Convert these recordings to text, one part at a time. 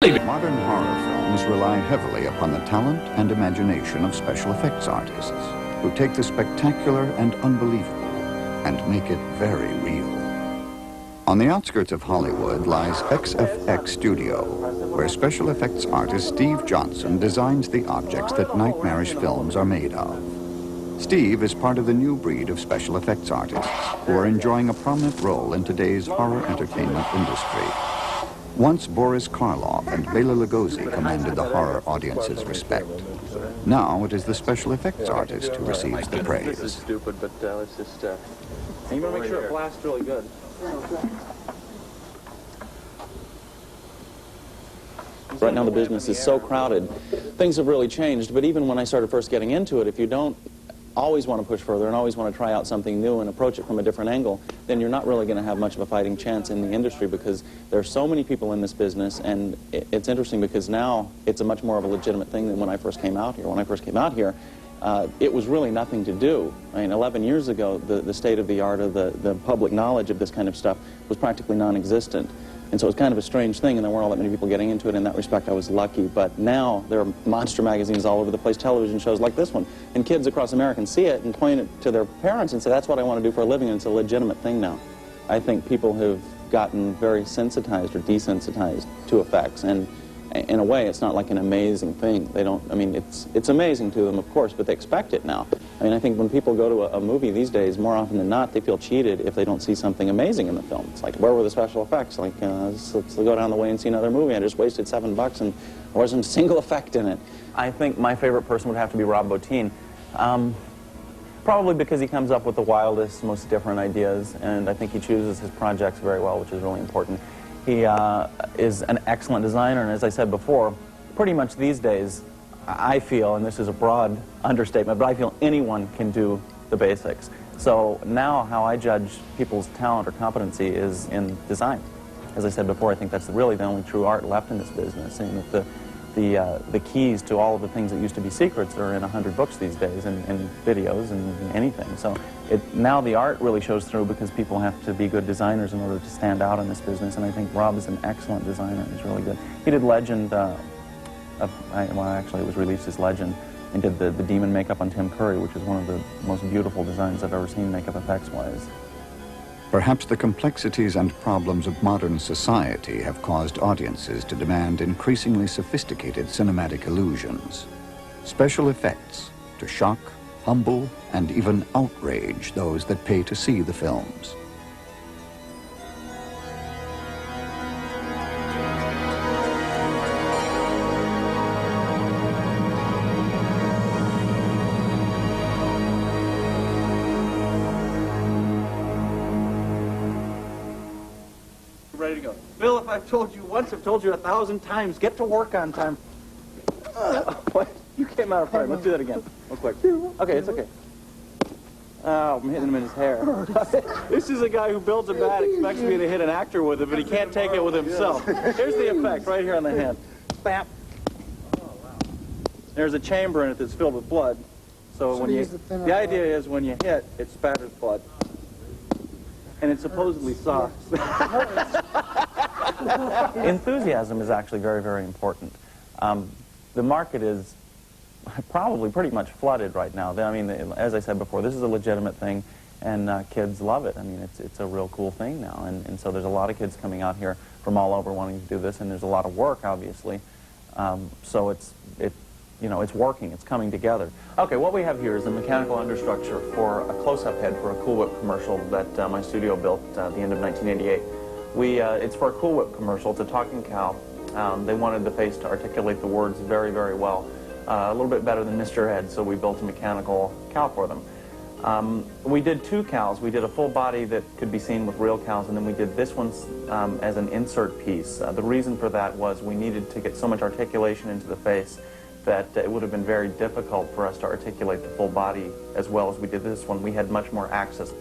Modern horror films rely heavily upon the talent and imagination of special effects artists who take the spectacular and unbelievable and make it very real. On the outskirts of Hollywood lies XFX Studio, where special effects artist Steve Johnson designs the objects that nightmarish films are made of. Steve is part of the new breed of special effects artists who are enjoying a prominent role in today's horror entertainment industry. Once Boris Karloff and Bela Lugosi commanded the horror audience's respect. Now it is the special effects artist who receives the praise. This is stupid, but let's just... you want to make sure it blasts really good. Right now the business is so crowded. Things have really changed, but even when I started first getting into it, if you don't always want to push further and always want to try out something new and approach it from a different angle, then you're not really going to have much of a fighting chance in the industry, because there are so many people in this business. And it's interesting because now it's a much more of a legitimate thing than when I first came out here. When I first came out here, it was really nothing to do. I mean, 11 years ago, the state of the art of the public knowledge of this kind of stuff was practically non-existent. And so it's kind of a strange thing, and there weren't all that many people getting into it. In that respect, I was lucky. But now there are monster magazines all over the place, television shows like this one, and kids across America can see it and point it to their parents and say, that's what I want to do for a living, and it's a legitimate thing now. I think people have gotten very sensitized or desensitized to effects, and in a way, it's not like an amazing thing. They don't, I mean, it's amazing to them, of course, but they expect it now. I mean, I think when people go to a movie these days, more often than not, they feel cheated if they don't see something amazing in the film. It's like, where were the special effects? Like, let's go down the way and see another movie. I just wasted $7 and there wasn't a single effect in it. I think my favorite person would have to be Rob Bottin. Probably because he comes up with the wildest, most different ideas, and I think he chooses his projects very well, which is really important. He is an excellent designer, and as I said before, pretty much these days, I feel, and this is a broad understatement, but I feel anyone can do the basics. So now how I judge people's talent or competency is in design. As I said before, I think that's really the only true art left in this business, and that the keys to all of the things that used to be secrets are in 100 books these days, and videos and anything. So now the art really shows through because people have to be good designers in order to stand out in this business, and I think Rob is an excellent designer. He's really good. He did Legend, well, actually it was released as Legend, and did the demon makeup on Tim Curry, which is one of the most beautiful designs I've ever seen makeup effects-wise. Perhaps the complexities and problems of modern society have caused audiences to demand increasingly sophisticated cinematic illusions. Special effects to shock, humble, and even outrage those that pay to see the films. Ready to go. Bill, if I've told you once, I've told you 1,000 times, get to work on time. What? You came out of frame. Let's do that again. Real quick. Okay, it's okay. Oh, I'm hitting him in his hair. This is a guy who builds a bat, expects me to hit an actor with it, but he can't take it with himself. Here's the effect right here on the hand. Bam. There's a chamber in it that's filled with blood. So when you, the idea is when you hit, it spatters blood. And it's supposedly soft. Enthusiasm is actually very, very important. The market is probably pretty much flooded right now. I mean, as I said before, this is a legitimate thing, and kids love it. I mean, it's a real cool thing now, and so there's a lot of kids coming out here from all over wanting to do this, and there's a lot of work, obviously. So it's working, it's coming together. Okay, what we have here is a mechanical understructure for a close-up head for a Cool Whip commercial that my studio built at the end of 1988. It's for a Cool Whip commercial. It's a talking cow. They wanted the face to articulate the words very, very well. A little bit better than Mr. Ed, so we built a mechanical cow for them. We did two cows. We did a full body that could be seen with real cows, and then we did this one as an insert piece. The reason for that was we needed to get so much articulation into the face that it would have been very difficult for us to articulate the full body as well as we did this one. We had much more access.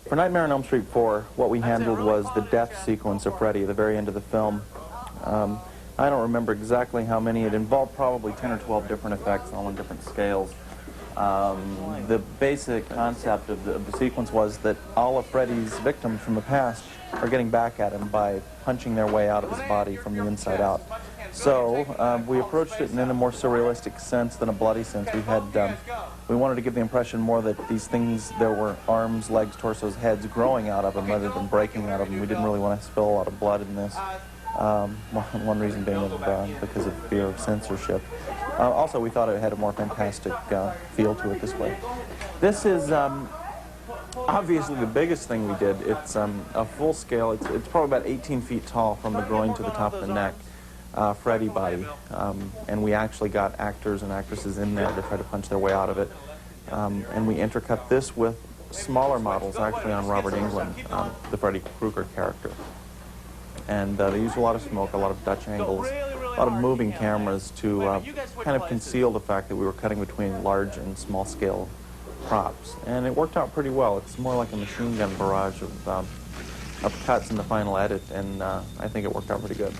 For Nightmare on Elm Street 4, what we handled was the death sequence of Freddy at the very end of the film. I don't remember exactly how many. It involved probably 10 or 12 different effects, all on different scales. The basic concept of the sequence was that all of Freddy's victims from the past are getting back at him by punching their way out of his body from the inside out. So we approached it in a more surrealistic sense than a bloody sense. We wanted to give the impression more that these things, there were arms, legs, torsos, heads growing out of them rather than breaking out of them. We didn't really want to spill a lot of blood in this. One reason being because of fear of censorship. Also, we thought it had a more fantastic feel to it this way. This is obviously the biggest thing we did. It's a full scale. It's probably about 18 feet tall from the groin to the top of the neck. Freddy body, and we actually got actors and actresses in there to try to punch their way out of it. And we intercut this with smaller models, actually on Robert Englund, the Freddy Krueger character. And they used a lot of smoke, a lot of Dutch angles, a lot of moving cameras to kind of conceal the fact that we were cutting between large and small scale props. And it worked out pretty well. It's more like a machine gun barrage of cuts in the final edit, and I think it worked out pretty good.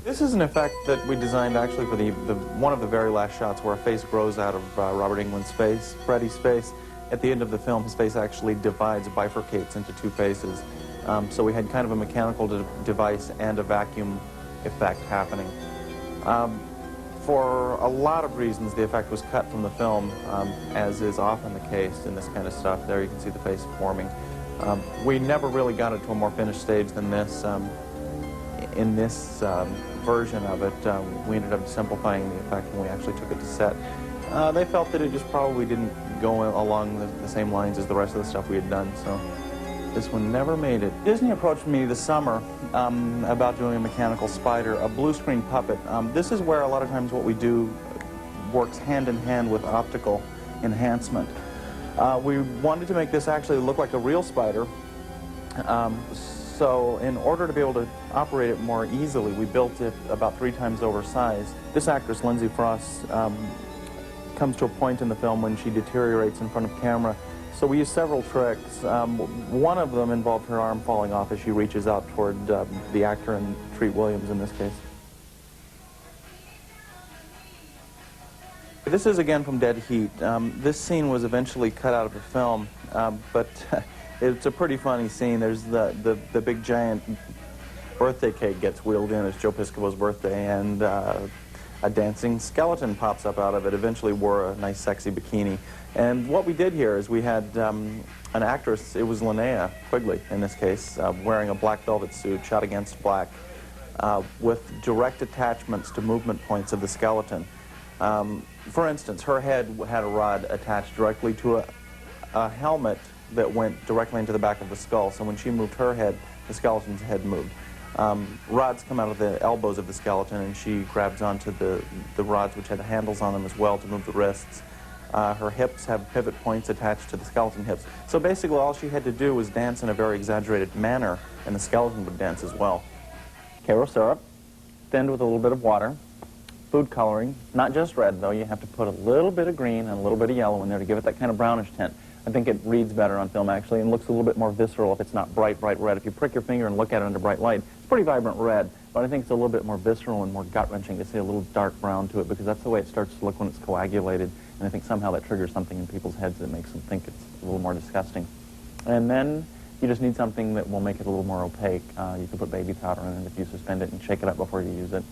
This is an effect that we designed actually for one of the very last shots where a face grows out of Robert Englund's face, Freddy's face. At the end of the film, his face actually divides, bifurcates into two faces. So we had kind of a mechanical device and a vacuum effect happening. For a lot of reasons, the effect was cut from the film, as is often the case in this kind of stuff. There you can see the face forming. We never really got it to a more finished stage than this. In this version of it, we ended up simplifying the effect when we actually took it to set. They felt that it just probably didn't go along the same lines as the rest of the stuff we had done, so this one never made it. Disney approached me this summer about doing a mechanical spider, a blue screen puppet. This is where a lot of times what we do works hand in hand with optical enhancement. We wanted to make this actually look like a real spider. So in order to be able to operate it more easily, we built it about 3 times oversized. This actress, Lindsay Frost, comes to a point in the film when she deteriorates in front of camera. So we used several tricks. One of them involved her arm falling off as she reaches out toward the actor, and Treat Williams in this case. This is again from Dead Heat. This scene was eventually cut out of the film, but it's a pretty funny scene. There's the big giant birthday cake gets wheeled in. It's Joe Piscopo's birthday, and a dancing skeleton pops up out of it. Eventually wore a nice sexy bikini. And what we did here is we had an actress, it was Linnea Quigley in this case, wearing a black velvet suit, shot against black, with direct attachments to movement points of the skeleton. For instance, her head had a rod attached directly to a helmet that went directly into the back of the skull. So when she moved her head, the skeleton's head moved. Rods come out of the elbows of the skeleton, and she grabs onto the rods which had handles on them as well to move the wrists. Her hips have pivot points attached to the skeleton hips. So basically all she had to do was dance in a very exaggerated manner, and the skeleton would dance as well. Karo syrup, thinned with a little bit of water. Food coloring, not just red though, you have to put a little bit of green and a little bit of yellow in there to give it that kind of brownish tint. I think it reads better on film actually and looks a little bit more visceral if it's not bright red. If you prick your finger and look at it under bright light, it's pretty vibrant red, but I think it's a little bit more visceral and more gut-wrenching to see a little dark brown to it, because that's the way it starts to look when it's coagulated, and I think somehow that triggers something in people's heads that makes them think it's a little more disgusting. And then you just need something that will make it a little more opaque. You can put baby powder in it if you suspend it and shake it up before you use it.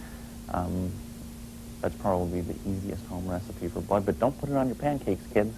That's probably the easiest home recipe for blood, but don't put it on your pancakes, kids.